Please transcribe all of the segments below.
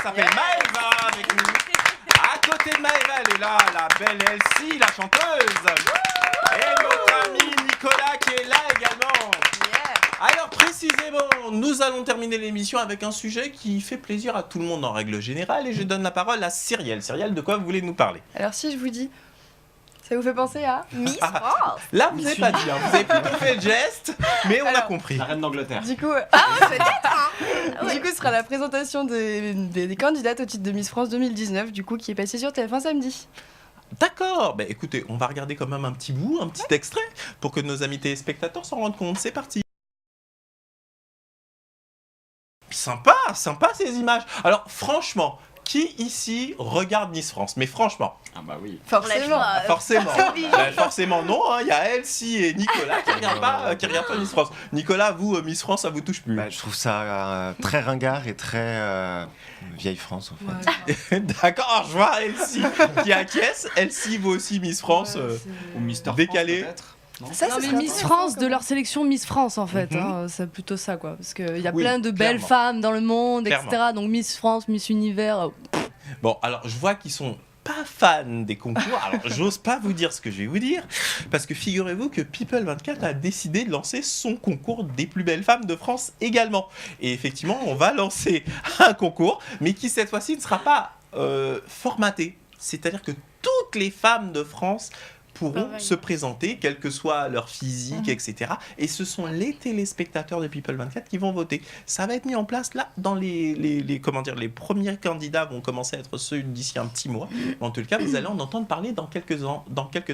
s'appelle Maëva avec nous. À côté de Maëva, elle est là, la belle Elsie, la chanteuse. Et notre ami Nicolas qui est là également. Alors précisément, nous allons terminer l'émission avec un sujet qui fait plaisir à tout le monde en règle générale et je donne la parole à Cyrielle. Cyrielle, de quoi vous voulez nous parler? Alors si je vous dis, ça vous fait penser à Miss France. Là, vous n'avez pas dit, vous avez plutôt fait le geste, mais on a compris. La reine d'Angleterre. Du coup, Peut-être. du coup, ce sera la présentation des candidates au titre de Miss France 2019, du coup, qui est passée sur TF1 samedi. D'accord, bah écoutez, on va regarder quand même un petit bout, un petit extrait, pour que nos amis téléspectateurs s'en rendent compte. C'est parti. Sympa, sympa ces images. Alors franchement, qui ici regarde Miss France? Mais franchement, Ah bah oui. Forcément. forcément, c'est obligé. forcément non. Il y a Elsie et Nicolas qui regardent pas Miss France. Nicolas, vous Miss France, ça vous touche plus? Je trouve ça très ringard et très vieille France en fait. D'accord, je vois Elsie qui acquiesce. Elsie, vous aussi Miss France, Ou Mister décalé. France, peut-être. Non Ça, Non, ce mais serait Miss intéressant, France, comme- de leur sélection Miss France en fait, Mhm. c'est plutôt ça quoi, parce qu'il y a Oui, plein de belles clairement. femmes dans le monde, etc. Clairement. Donc Miss France, Miss Univers, Bon, alors je vois qu'ils sont pas fans des concours. Alors j'ose pas vous dire ce que je vais vous dire, parce que figurez-vous que People24 a décidé de lancer son concours des plus belles femmes de France également. Et effectivement, on va lancer un concours, mais qui cette fois-ci ne sera pas formaté. C'est-à-dire que toutes les femmes de France pourront Pareil. se présenter, quel que soit leur physique, etc. Et ce sont les téléspectateurs de People24 qui vont voter. Ça va être mis en place là, dans comment dire, les premiers candidats vont commencer à être ceux d'ici un petit mois. En tout cas, vous allez en entendre parler dans quelques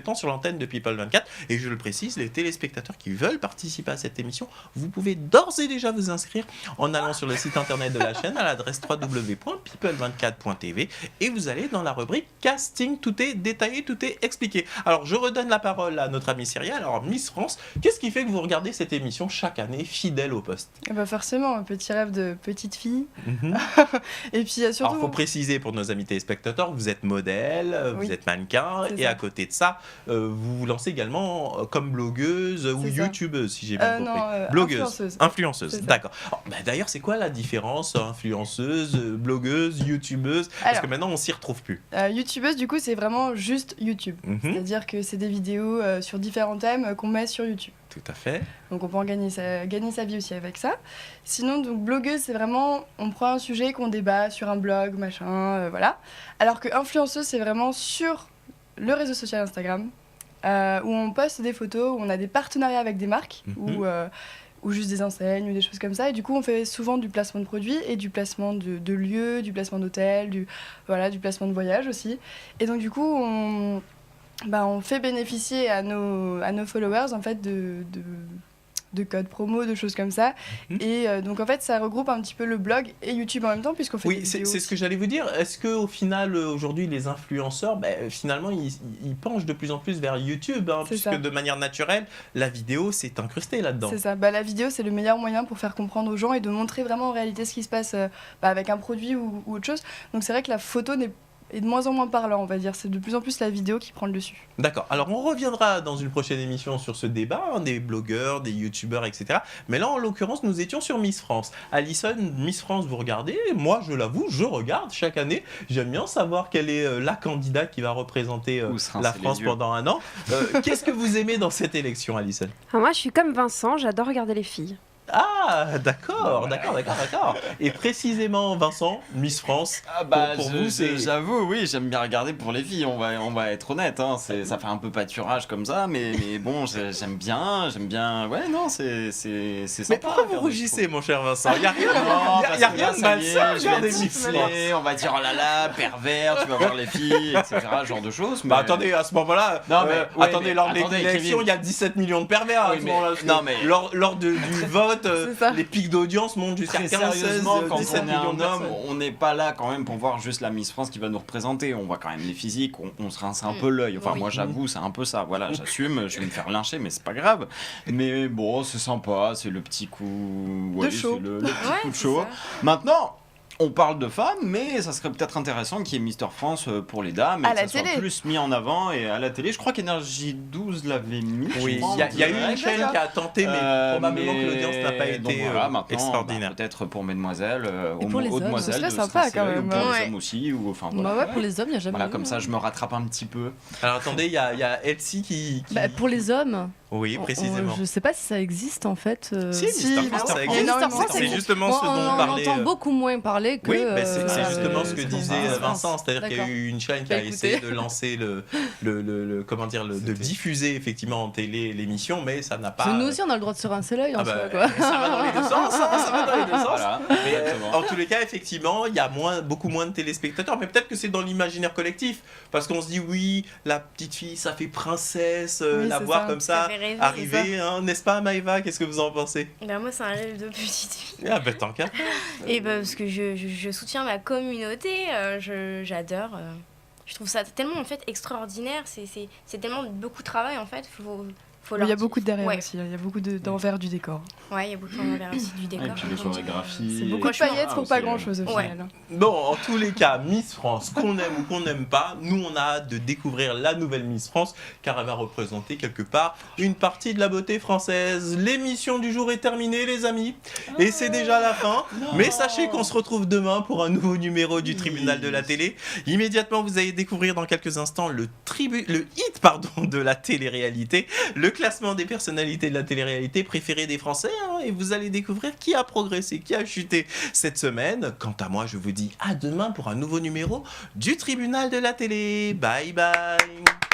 temps sur l'antenne de People24. Et je le précise, les téléspectateurs qui veulent participer à cette émission, vous pouvez d'ores et déjà vous inscrire en allant sur le site internet de la chaîne à l'adresse www.people24.tv et vous allez dans la rubrique casting. Tout est détaillé, tout est expliqué. Alors, je redonne la parole à notre amie Cyrielle. Alors, Miss France, qu'est-ce qui fait que vous regardez cette émission chaque année, fidèle au poste? Eh ben forcément, un petit rêve de petite fille. Mhm. Et puis il y a surtout. Alors, il faut préciser pour nos amis téléspectateurs, vous êtes modèle, vous Oui. êtes mannequin, C'est et ça. à côté de ça, vous vous lancez également comme blogueuse ou C'est ça. youtubeuse, si j'ai bien compris. Non, Blogueuse, influenceuse, C'est ça. d'accord. Alors, d'ailleurs, c'est quoi la différence influenceuse, blogueuse, youtubeuse? Parce Alors. que maintenant, on s'y retrouve plus. YouTubeuse, du coup, c'est vraiment juste YouTube. Mhm, C'est-à-dire que c'est des vidéos sur différents thèmes qu'on met sur YouTube. tout à fait. Donc on peut en gagner sa vie aussi avec ça. Sinon, donc blogueuse, c'est vraiment, on prend un sujet qu'on débat sur un blog, machin, voilà. Alors que influenceuse, c'est vraiment sur le réseau social Instagram, où on poste des photos, où on a des partenariats avec des marques, Mhm. ou juste des enseignes, ou des choses comme ça. Et du coup, on fait souvent du placement de produits et du placement de lieux, du placement d'hôtels, du placement de voyages aussi. Et donc du coup, on fait bénéficier à nos followers en fait de codes promo, de choses comme ça. Mhm. Et donc en fait, ça regroupe un petit peu le blog et YouTube en même temps, puisqu'on fait des Oui, c'est vidéos ce que aussi. j'allais vous dire. Est-ce qu'au final, aujourd'hui, les influenceurs, finalement, ils penchent de plus en plus vers YouTube, C'est puisque ça. de manière naturelle, la vidéo s'est incrustée là-dedans. C'est ça. La vidéo, c'est le meilleur moyen pour faire comprendre aux gens et de montrer vraiment en réalité ce qui se passe avec un produit ou autre chose. Donc c'est vrai que la photo est de moins en moins parlant, on va dire. C'est de plus en plus la vidéo qui prend le dessus. D'accord. Alors, on reviendra dans une prochaine émission sur ce débat, des blogueurs, des youtubeurs, etc. Mais là, en l'occurrence, nous étions sur Miss France. Alison, Miss France, vous regardez? Moi, je l'avoue, je regarde chaque année. J'aime bien savoir quelle est la candidate qui va représenter Ou se rincer la les France yeux. pendant un an. Qu'est-ce que vous aimez dans cette élection, Alison? Alors moi, je suis comme Vincent, j'adore regarder les filles. Ah, d'accord. Et précisément, Vincent, Miss France, Ah bah, pour vous, c'est... j'avoue, oui, j'aime bien regarder pour les filles, on va être honnête, hein, ça fait un peu pâturage comme ça, mais bon, j'aime bien, ouais, non, c'est sympa. Mais pourquoi à vous regarder, rougissez, mon cher Vincent? Il n'y a rien, Non, y a parce que rien là, de ça y est, malsain à je vais regarder être Miss France. sifflé, on va dire oh là là, pervers, tu vas voir les filles, etc., ce genre de choses. Bah mais- attendez, à ce moment-là, Non, mais- ouais, attendez, mais lors de attendez, l'élection, Kevin. il y a 17 millions de pervers à Oui, ce mais- moment-là. parce que non, mais- lors du vote, C'est ça. les pics d'audience montent jusqu'à Très 15, 16, sérieusement, quand 17 on est millions un de homme, personnes. on n'est pas là quand même pour voir juste la Miss France qui va nous représenter. On voit quand même les physiques, on se rince un peu l'œil. Enfin, Oui. moi, j'avoue, c'est un peu ça. Voilà, j'assume, je vais me faire lyncher, mais c'est pas grave. Mais bon, c'est sympa, c'est le petit coup. De show. C'est le petit Ouais, coup de c'est show. ça. Maintenant, on parle de femmes, mais ça serait peut-être intéressant qu'il y ait Mister France pour les dames et À que la ça soit télé. plus mis en avant et à la télé. Je crois qu'Énergie 12 l'avait mis. Oui, je crois, il y a eu en une chaîne direct. qui a tenté, mais probablement que l'audience n'a pas donc été voilà, maintenant, extraordinaire. peut-être pour Mesdemoiselles, Et pour les hommes, Demoiselles ce serait de sympa, cette quand série, même. ou pour les Ouais. hommes aussi, ou enfin Bah voilà. ouais, pour les hommes, il n'y a jamais Voilà, eu, comme ça hein. je me rattrape un petit peu. Alors attendez, il y a Elsie qui... Bah, pour les hommes, Oui, précisément. je sais pas si ça existe en fait. Si, si, Mister France, Mister ça France, existe. énormément, ça C'est existe. justement ce dont on on parlait. entend beaucoup moins parler que. Oui, c'est justement ce que c'est disait pour ça. Vincent, c'est-à-dire qu'il y a D'accord. eu une chaîne qui Bah, a écoutez. essayé de lancer comment dire, de diffuser effectivement en télé l'émission, mais ça n'a pas. Parce que nous aussi, on a le droit de se rincer l'œil en Ah bah, soi, quoi. ça va dans les deux sens, ça va dans les deux sens. Voilà, Mais, exactement. en tous les cas, effectivement, il y a beaucoup moins de téléspectateurs, mais peut-être que c'est dans l'imaginaire collectif, parce qu'on se dit oui, la petite fille, ça fait princesse, Oui, la c'est voir ça. comme Ça ça fait rêver, arriver, hein, n'est-ce pas, Maëva? Qu'est-ce que vous en pensez? Ben moi, c'est un rêve de petite fille. Ah ben tant qu'à. Et ben, parce que je soutiens ma communauté, j'adore. Je trouve ça tellement en fait extraordinaire. C'est tellement beaucoup de travail en fait. Faut Il y a leur beaucoup de derrière Ouais. aussi, il y a beaucoup d'envers du décor. Ouais, il y a beaucoup d'envers aussi du décor. Et puis les chorégraphies. C'est beaucoup de Franchement, paillettes pour pas grand-chose au Ouais. final. Bon, en tous les cas, Miss France, qu'on aime ou qu'on n'aime pas, nous on a hâte de découvrir la nouvelle Miss France, car elle va représenter quelque part une partie de la beauté française. L'émission du jour est terminée, les amis, et c'est déjà la fin. Mais sachez qu'on se retrouve demain pour un nouveau numéro du Tribunal de la télé. Immédiatement, vous allez découvrir dans quelques instants le hit de la télé-réalité, le classement des personnalités de la télé-réalité préférées des Français, hein, et vous allez découvrir qui a progressé, qui a chuté cette semaine. Quant à moi, je vous dis à demain pour un nouveau numéro du Tribunal de la télé. Bye bye.